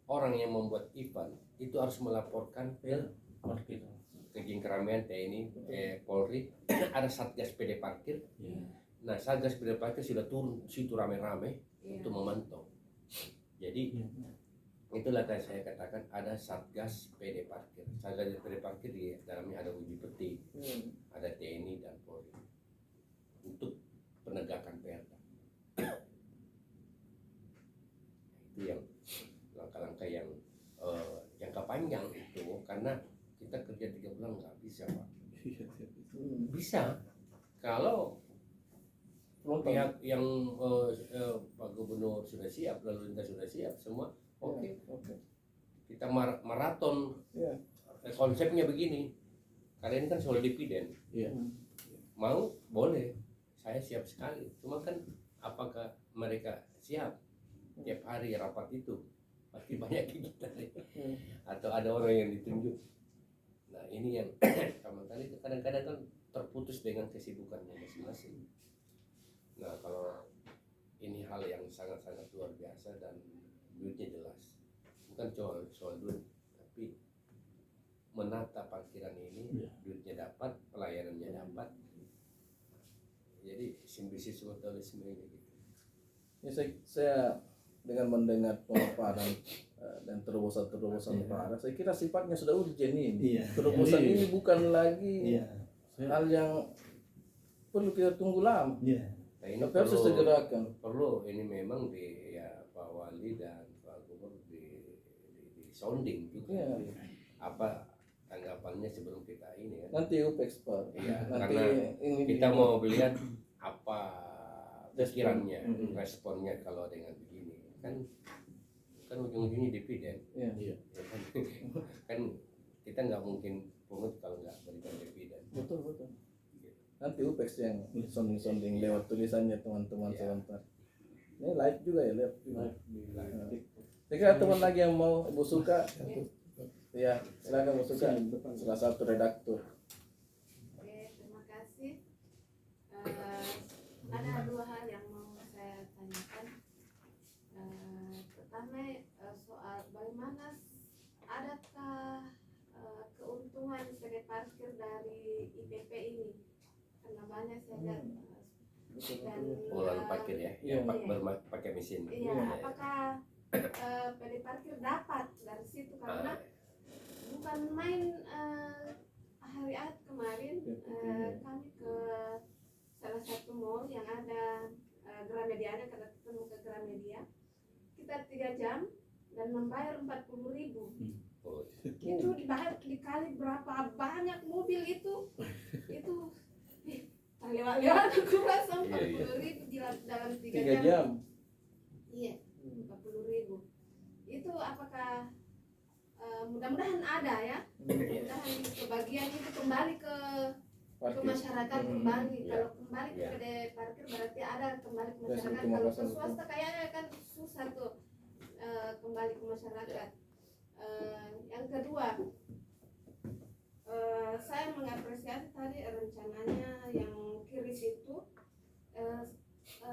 orang yang membuat event itu harus melaporkan ke Jin Keramaian TNI, Polri, ada Satgas PD Parkir. Iya. Nah, Satgas PD Parkir sudah turun situ rame-rame untuk memantau. Jadi itulah yang saya katakan ada Satgas PD Parkir. Satgas PD Parkir di dalamnya ada uji petik, ada TNI dan Polri untuk penegakan perda. Itu yang langkah-langkah yang jangka panjang itu, karena kita kerja 3 bulan nggak bisa Pak. Bisa kalau pihak yang Pak Gubernur sudah siap, lalu lintas sudah siap semua, oke. Kita maraton. Iya. Konsepnya begini, karena ini kan soal dividen. Iya. Mau boleh, saya siap sekali. Cuma kan apakah mereka siap tiap hari rapat itu? Pasti banyak kita deh. Atau ada orang yang ditunjuk. Nah ini yang sama kali kadang-kadang kan terputus dengan kesibukannya masing-masing. Nah kalau ini hal yang sangat-sangat luar biasa dan duitnya jelas, bukan soal duit, tapi menata parkiran ini, duitnya dapat, pelayanannya dapat. Jadi simbiosis mutualisme ini gitu. Ya, saya dengan mendengar pemaparan dan terobosan-terobosan Pak Ara, saya kira sifatnya sudah urgent ini. Iya. Terobosan Iya. ini bukan lagi Iya. hal yang perlu kita tunggu lama. Iya. Nah ini Tapi harus disegerakan. perlu ini memang di ya Pak Wali dan Pak Gubernur di sounding juga. Iya. Apa tanggapannya sebelum kita ini kan? Nanti UPEX Pak. Iya, Nanti karena ini Kita mau lihat apa pikirannya, Respon. responnya kalau dengan begini kan ujung-ujungnya dividen. Iya. Ya kan kita nggak mungkin pungut kalau nggak berikan dividen. Betul. Nanti UPEX yang sounding lewat tulisannya teman-teman Iya. sebentar. Ini live juga ya, live juga. Live. Saya kira teman lagi yang mau Ibu Suka Ya, silakan Bu Suka, salah satu redaktur. Oke, terima kasih. Ada dua hal yang mau saya tanyakan. Pertama, soal bagaimana adakah keuntungan sebagai parkir dari IPP ini? Karena banyak saya lihat dan Pengelolaan parkir ya, Iya. pakai mesin. iya, apakah PD parkir dapat dari situ? Karena bukan main hari Ahad kemarin kami ke salah satu mall yang ada Gramedia, karena ketemu ke Gramedia, kita 3 jam dan membayar 40.000. Oh, Itu dibayar dikali berapa banyak mobil itu lewat-lewat aku rasa 40.000 dalam 3 3 jam. jam. Iya, 40.000. Itu apakah mudah-mudahan ada ya? Mudah-mudahan kebagian itu kembali ke Parkir. masyarakat kembali. Iya. Kalau kembali ke Iya. PD parkir berarti ada kembali ke Biasanya masyarakat. cuma Kalau ke pasang swasta kayaknya kan susah tuh kembali ke masyarakat. Yang kedua, saya mengapresiasi tadi rencananya yang kiris itu.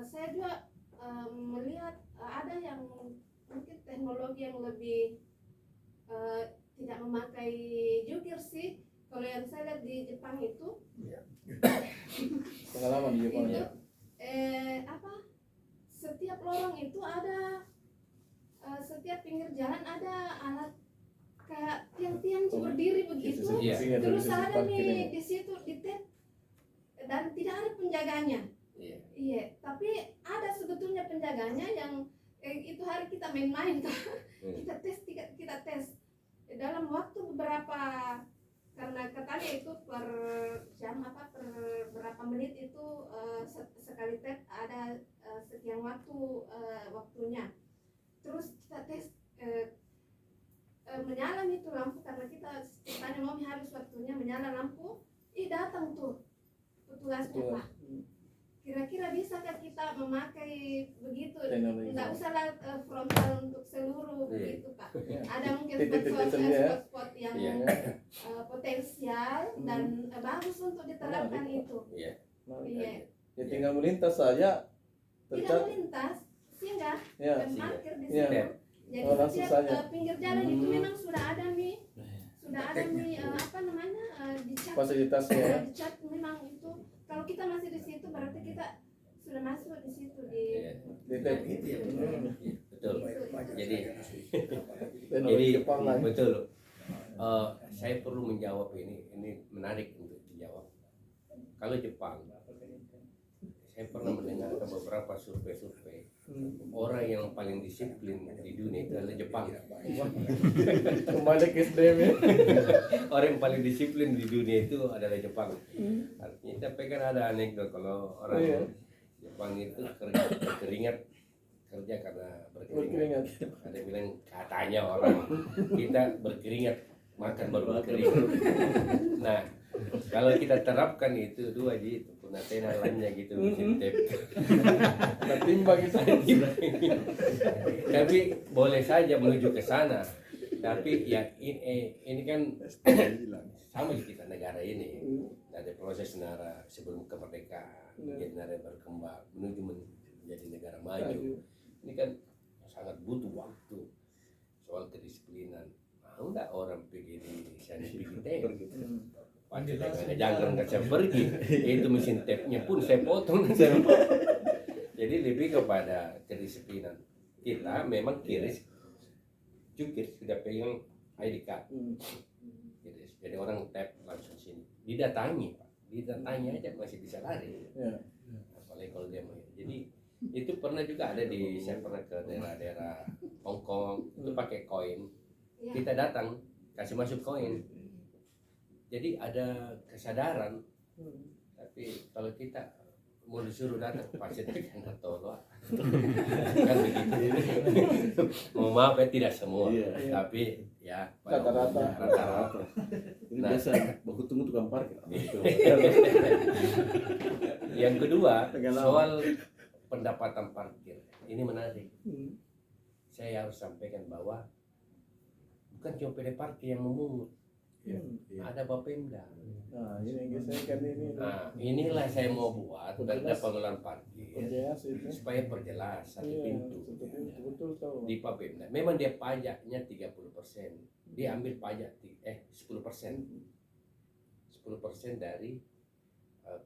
Saya juga melihat ada yang mungkin teknologi yang lebih tidak memakai jukir sih. Kalau yang saya lihat di Jepang itu Pengalaman di Jepang itu ya. Setiap lorong itu ada setiap pinggir jalan ada alat kayak tiang-tiang berdiri begitu. Iya. Terus ada nih di situ di tet dan tidak ada penjaganya. Iya. Iya, tapi ada sebetulnya penjaganya yang itu hari kita main-main tuh. Kita tes dalam waktu beberapa, karena katanya itu per jam per berapa menit itu sekali tes ada sekian waktunya. Terus kita tes menyala itu lampu, karena kita tanya Mami harus waktunya menyala lampu. Datang tuh petugasnya Pak. Kira-kira bisakah kita memakai begitu? Teknologi. Tidak usahlah frontal untuk seluruh begitu Pak. Iya. Ada mungkin Titik-titik saja ya. spot-spot yang Iya. potensial dan bagus untuk diterapkan itu. Iya. Iya. Ya tinggal melintas saja. Tidak Tercat. melintas, singgah Ya. dan parkir di Iya. situ. Jadi Oh, langsung setiap saja. pinggir jalan itu memang sudah ada nih dicat. Fasilitasnya ya. Dicat memang itu. Kalau kita masih di situ berarti kita sudah masuk di situ di. Iya. Di tet. Betul. Jadi Teknologi Jepang lah. betul. Saya perlu menjawab ini menarik untuk dijawab. Kalau Jepang, saya pernah mendengarkan beberapa survei orang yang paling disiplin di dunia itu adalah Jepang. Kembali ke SDM ya. Orang yang paling disiplin di dunia itu adalah Jepang. Artinya tapi kan ada anekdot kalau orang Iya. Jepang itu berkeringat kerja karena berkeringat. Ada bilang katanya orang kita berkeringat makan baru berkeringat. Nah kalau kita terapkan itu dua ji itu punah tena lainnya gitu mesin tape. Nah, timbang itu. Tapi boleh saja menuju ke sana. Tapi ya ini kan sama di kita negara ini. Ada proses negara sebelum kemerdekaan, menjadi negara yang berkembang, menuju menjadi negara maju. Ini kan sangat butuh waktu soal kedisiplinan. Mau nggak orang pergi di sana pergi tape? Padahal jangan nggak saya pergi. Itu mesin tape-nya pun saya potong. Jadi lebih kepada kedisiplinan. Kita memang kiris jukir sudah pegang ID card. Jadi orang tap langsung sini. Didatangi Pak. Didatangi aja masih bisa lari. Ya. Apalagi kalau dia mau. Jadi itu pernah juga ada saya pernah ke daerah-daerah Hong Kong itu pakai koin. Ya. Kita datang kasih masuk koin. Jadi ada kesadaran. Tapi kalau kita mau disuruh datang pasti kan tolong kan begitu. Mau maaf ya tidak semua, Iya. tapi ya Rata-rata. rata-rata. Ini Nah. biasa baku tunggu tukang parkir. Yang kedua Dengan soal pendapatan parkir ini menarik. Saya harus sampaikan bahwa bukan cuma PD parkir yang memungut, ada Bapemda. Nah, ini yang saya kan ini. Nah, inilah saya mau buat perda pengelolaan parkir Perjelas itu. supaya perjelas satu Iya, pintu. satu pintu, betul tahu. Di Bapemda memang dia pajaknya 30%, dia ambil pajak 10%, 10% dari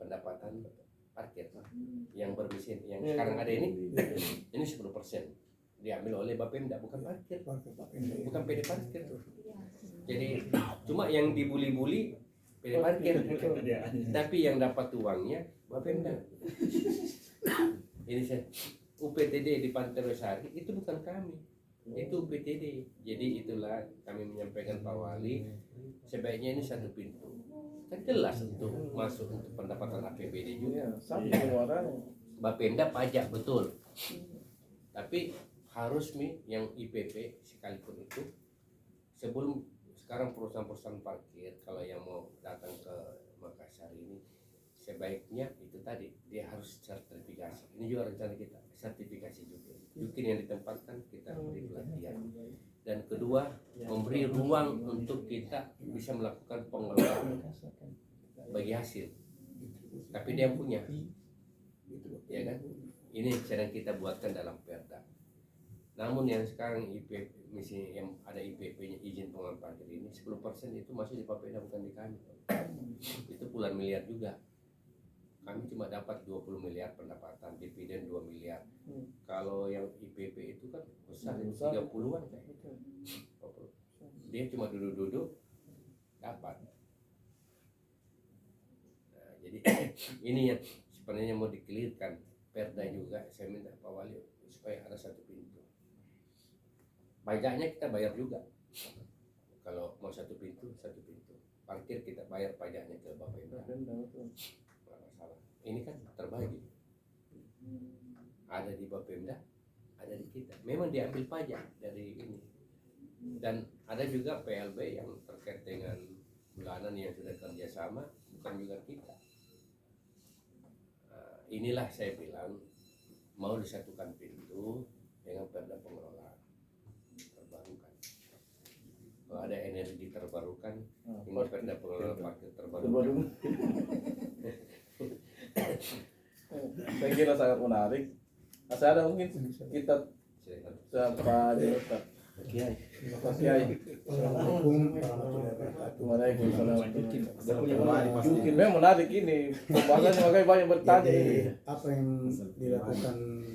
pendapatan parkir yang bermesin yang sekarang ada ini 10% diambil oleh Bapemda, bukan parkir, bukan PD parkir. Jadi cuma yang dibuli-buli PD parkir, tapi yang dapat uangnya Bapemda. Ini saya UPTD di Pantai Losari itu bukan kami, itu UPTD. Jadi itulah kami menyampaikan Pak Wali, sebaiknya ini satu pintu. Kan jelas untuk masuk untuk pendapatan APBD juga. Iya, sama semua orang. Bapemda pajak betul, tapi harus yang IPP sekalipun itu sebelum sekarang perusahaan-perusahaan parkir kalau yang mau datang ke Makassar ini sebaiknya itu tadi dia harus sertifikasi. Ini juga rencana kita sertifikasi juga. Mungkin yang ditempatkan kita beri pelatihan. Dan kedua memberi ruang untuk kita bisa melakukan pengelolaan bagi hasil. Tapi dia punya, ya kan? Ini sedang kita buatkan dalam perda. Namun yang sekarang IPP, misalnya yang ada IPP-nya izin pengelolaan parkir ini 10% itu masuk di Bapemda, bukan di kami. Itu puluhan miliar juga. Kami cuma dapat 20 miliar pendapatan, dividen 2 miliar. Kalau yang IPP itu kan besar, 30-an kayak. Dia cuma duduk-duduk dapat. Nah, jadi ini yang sebenarnya mau dikelirkan perda juga. Saya minta Pak Wali supaya ada satu pintu. Pajaknya kita bayar juga. Kalau mau satu pintu. Parkir kita bayar pajaknya ke Bapemda. Nggak masalah. Ini kan terbagi. Ada di Bapemda, ada di kita. Memang diambil pajak dari ini. Dan ada juga PLB yang terkait dengan bulanan yang sudah kerjasama, bukan juga kita. Nah, inilah saya bilang mau disatukan pintu dengan perda pengelolaan terbarukan. Kalau ada energi terbarukan, ini perda pengelolaan parkir terbarukan. Saya kira sangat menarik. Masih ada mungkin kita Pak Direktur. Kiai. Pak Kiai. Assalamualaikum warahmatullahi wabarakatuh. Waalaikumsalam. Jukin. Memang menarik ini. Pembahasannya makanya banyak bertanya Jadi ini. apa yang dilakukan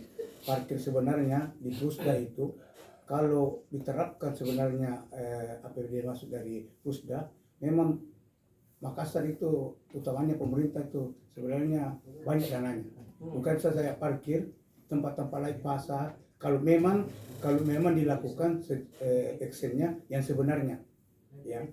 parkir sebenarnya di Pusda itu kalau diterapkan sebenarnya APBD masuk dari Pusda, memang Makassar itu utamanya pemerintah itu sebenarnya banyak dananya. Bukan saja parkir, tempat-tempat lain pasar. Kalau memang dilakukan actionnya yang sebenarnya, ya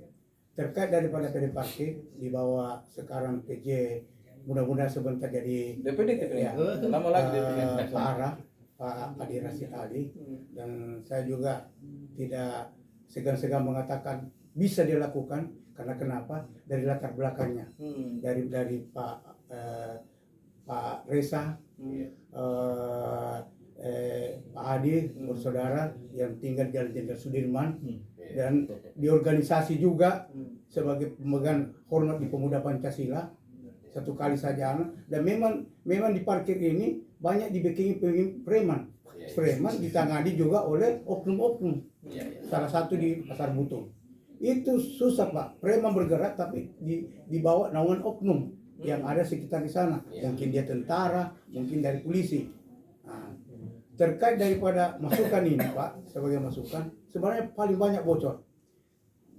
terkait daripada PD parkir dibawa sekarang PJ, mudah-mudahan sebentar jadi DPD kita ya. Lama lagi DPD. Pak Ara, Pak Adi Rasid Ali, dan saya juga tidak segan-segan mengatakan bisa dilakukan karena kenapa dari latar belakangnya dari Pak Reza, Pak Adi bersaudara yang tinggal di Jalan Jenderal Sudirman dan di organisasi juga sebagai pemegang hormat di Pemuda Pancasila satu kali saja, dan memang di parkir ini banyak dibikin preman ditangani juga oleh oknum-oknum. Salah satu di Pasar Butung itu susah Pak, preman bergerak tapi dibawa naungan oknum yang ada sekitar di sana, mungkin dia tentara, mungkin dari polisi. Nah, terkait daripada masukan ini Pak, sebagai masukan sebenarnya paling banyak bocor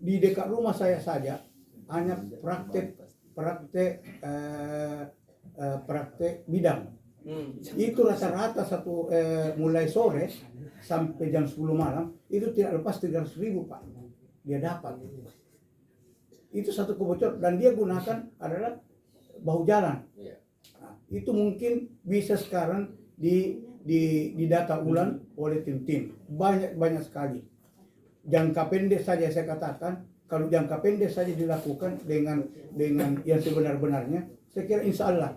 di dekat rumah saya saja hanya praktek bidang. Itu rata-rata mulai sore sampai jam 10 malam itu tidak lepas 300.000 Pak dia dapat. Itu satu kebocoran dan dia gunakan adalah bahu jalan. Nah, itu mungkin bisa sekarang didata ulang oleh tim-tim banyak sekali. Jangka pendek saja saya katakan, kalau jangka pendek saja dilakukan dengan yang sebenar-benarnya, saya kira insya Allah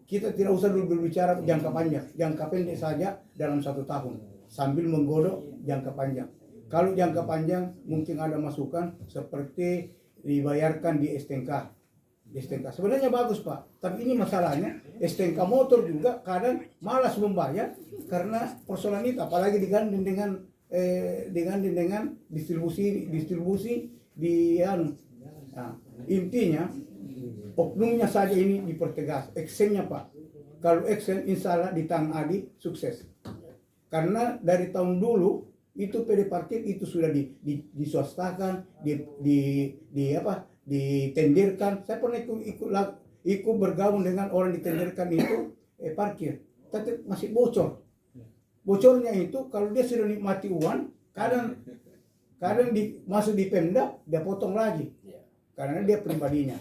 kita tidak usah dulu berbicara jangka panjang, jangka pendek saja dalam 1 tahun sambil menggodok jangka panjang. Kalau jangka panjang mungkin ada masukan seperti dibayarkan di STNK. Sebenarnya bagus Pak, tapi ini masalahnya STNK motor juga kadang malas membayar karena persoalan itu, apalagi digandeng dengan distribusi di nah, intinya oknumnya saja ini dipertegas. Eksennya Pak, kalau eksen insya Allah di tangan Adi sukses, karena dari tahun dulu itu PD parkir itu sudah diswastakan, ditenderkan. Saya pernah ikut bergabung dengan orang ditenderkan itu parkir, tapi masih bocor. Bocornya itu kalau dia sudah nikmati uang, kadang masuk di Pemda dia potong lagi karena dia pribadinya.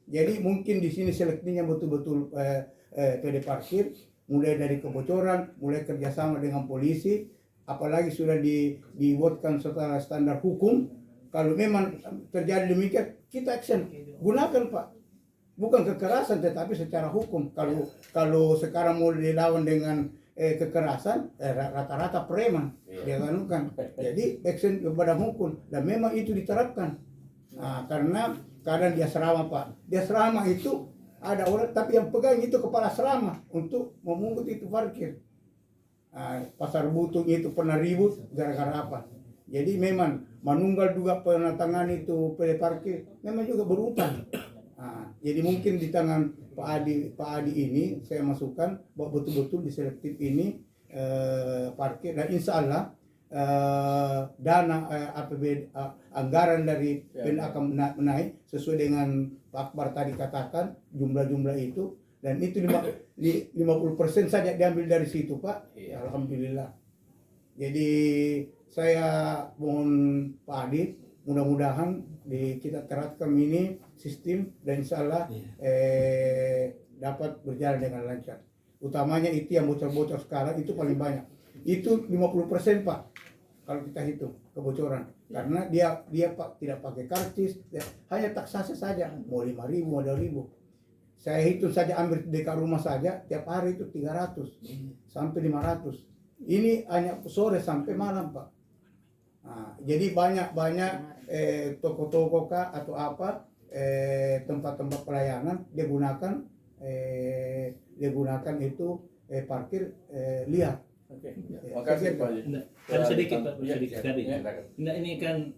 Jadi mungkin di sini selektifnya betul-betul PD parkir, mulai dari kebocoran, mulai kerjasama dengan polisi, apalagi sudah dibuatkan setelah standar hukum. Kalau memang terjadi demikian, kita action, gunakan Pak. Bukan kekerasan, tetapi secara hukum. Kalau sekarang mau dilawan dengan kekerasan, rata-rata preman dia kan. Jadi action kepada hukum, dan memang itu diterapkan. Nah, karena kadang dia serama Pak, dia serama itu ada orang, tapi yang pegang itu kepala serama untuk memungut itu parkir. Nah, Pasar Butung itu pernah ribut gara-gara apa? Jadi memang manunggal juga penatangan itu PD parkir, memang juga berutang. Nah, jadi mungkin di tangan Pak Adi ini saya masukkan bahwa betul-betul di selektif ini parkir, dan insya Allah dana APBD anggaran dari PN akan naik sesuai dengan Pak Akbar tadi katakan jumlah-jumlah itu, dan itu 50% saja diambil dari situ Pak. Alhamdulillah. Jadi saya mohon Pak Adi, mudah-mudahan kita terapkan ini sistem, dan insya Allah dapat berjalan dengan lancar. Utamanya itu yang bocor-bocor sekarang itu paling banyak. Itu 50% Pak kalau kita hitung kebocoran. Karena dia Pak tidak pakai karcis, hanya taksasi saja, mau 5.000, mau 2.000. Saya hitung saja, ambil dekat rumah saja tiap hari itu 300 sampai 500. Ini hanya sore sampai malam Pak. Nah, jadi banyak toko-toko kah atau apa tempat-tempat pelayanan dia gunakan itu parkir liar. Oke. Makasih Pak. Ada sedikit Pak, sedikit tadi. Ya. Nah ini kan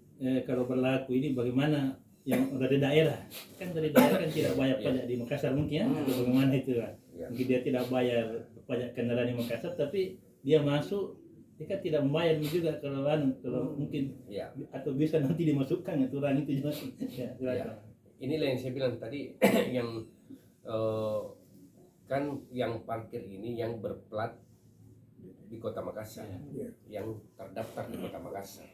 kalau berlaku ini bagaimana yang dari daerah, kan dari daerah kan tidak bayar pajak di Makassar mungkin ya, atau bagaimana itu kan? Mungkin dia tidak bayar pajak kendaraan di Makassar, tapi dia masuk, dia kan tidak membayar juga kalau mungkin atau bisa nanti dimasukkan aturan itu juga. Inilah yang saya bilang tadi yang kan yang parkir ini yang berplat di Kota Makassar, yang terdaftar di Kota Makassar,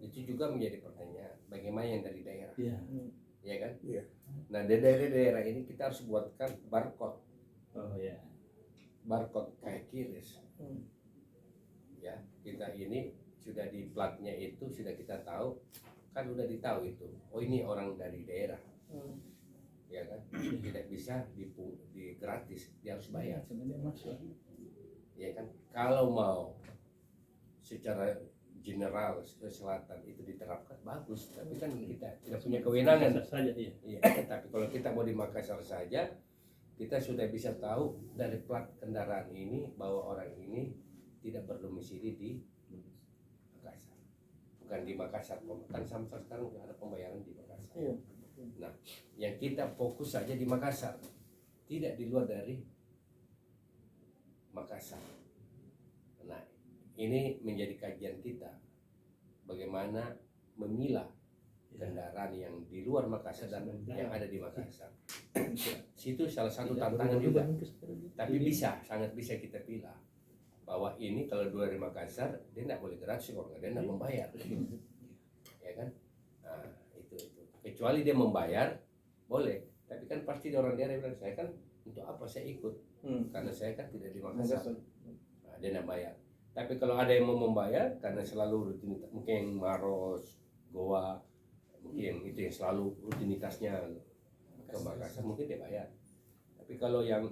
itu juga menjadi pertanyaan bagaimana yang dari daerah, ya kan? Nah dari daerah ini kita harus buatkan barcode, barcode kayak kiris, ya kita ini sudah di platnya itu sudah kita tahu, kan udah ditahu itu, oh ini orang dari daerah, ya kan? Tidak bisa di gratis, dia harus bayar. Ya kan, kalau mau secara general selatan itu diterapkan bagus, tapi kan kita tidak punya kewenangan saja. Tapi kalau kita mau di Makassar saja, kita sudah bisa tahu dari plat kendaraan ini bahwa orang ini tidak berdomisili di Makassar, bukan di Makassar. Kan sampai sekarang ada pembayaran di Makassar. Nah, yang kita fokus saja di Makassar, tidak di luar dari Makassar. Nah, ini menjadi kajian kita bagaimana memilah kendaraan yang di luar Makassar dan yang ada di Makassar. Situ salah satu tantangan juga. Tapi sangat bisa kita pilih bahwa ini kalau dari Makassar dia tidak boleh gratis, kalau dia tidak membayar, ya kan? Nah, itu. Kecuali dia membayar boleh, tapi kan pasti orang daerah bilang saya kan untuk apa saya ikut. Karena saya kan tidak di Makassar, nah, dia tidak bayar. Tapi kalau ada yang mau membayar karena selalu rutinitas, mungkin Maros, Goa, mungkin itu yang selalu rutinitasnya ke Makassar, mungkin dia bayar. Tapi kalau yang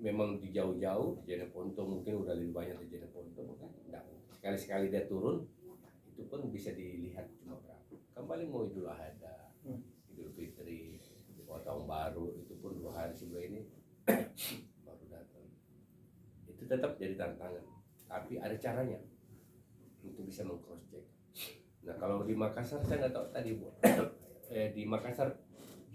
memang di jauh-jauh, Jeneponto mungkin udah lebih banyak di Jeneponto, kan enggak. Sekali-sekali dia turun, itu pun bisa dilihat cuma berapa. Kan paling mau Idul Adha, Idul Fitri, Tahun Baru itu pun 2 hari sebelum ini baru datang. Itu tetap jadi tantangan. Tapi ada caranya untuk bisa meng-cross check. Nah kalau di Makassar saya nggak tahu tadi Bu. Di Makassar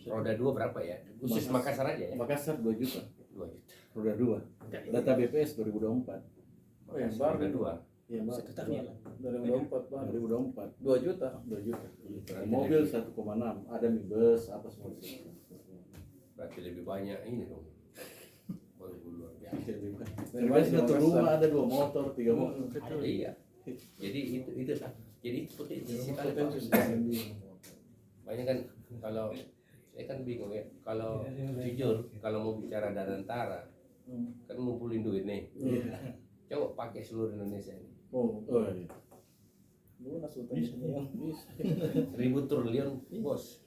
roda 2 berapa ya? Khusus Makassar aja ya? Makassar 2 juta. 2 juta. Roda 2. Data BPS 2024. Oh yang Makassar baru roda 2. Iya, Mbak. Sekitarnya lah. 2024 baru 2024. 2 juta. 2 juta. Berarti Mobil lebih- 1,6. Ada nih bus apa semua. Berarti lebih banyak ini dong. Baru luar biasa. Bus satu rumah ada 2 motor, 3 motor. Iya. Jadi itu jadi potensi sekali, Pak. Potensi. Banyak kan kalau saya kan bingung ya kalau jujur kalau mau bicara Danantara kan ngumpulin duit nih. Coba pakai seluruh Indonesia ini. Oh, Oh, iya. lunas utangnya. Bisa. 1.000 triliun bos.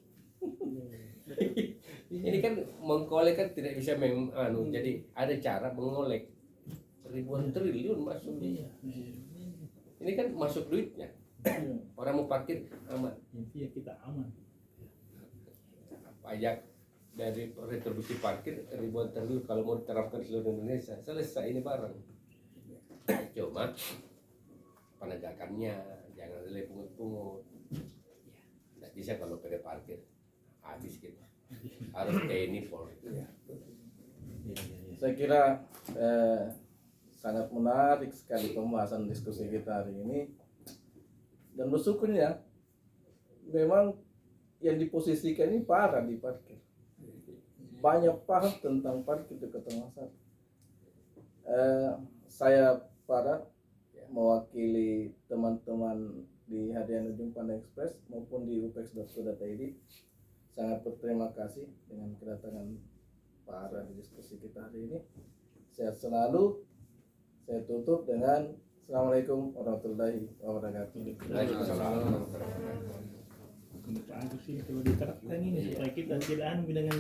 Ini kan mengkolek kan tidak bisa jadi ada cara mengolek ribuan triliun masuk. Ini kan masuk duitnya. Orang mau parkir aman. Intinya kita aman. Pajak dari retribusi parkir ribuan triliun kalau mau diterapkan di seluruh Indonesia selesai ini barang. Cuma penegakannya jangan ada pungut-pungut. Ya, nggak bisa kalau pada parkir habis kita. Harus TNI Polri. Saya kira sangat menarik sekali pembahasan diskusi kita hari ini, dan bersyukurnya memang yang diposisikan ini parah di parkir, banyak paham tentang parkir di Kota Makassar. Saya para mewakili teman-teman di Hadian Ujung Pandang Express maupun di upex.co.id sangat berterima kasih dengan kedatangan para di diskusi kita hari ini. Sehat selalu. Saya tutup dengan Assalamualaikum warahmatullahi wabarakatuh. Waalaikumsalam. Bagus sih kalau diterapkan ini supaya kita tidak anu dengan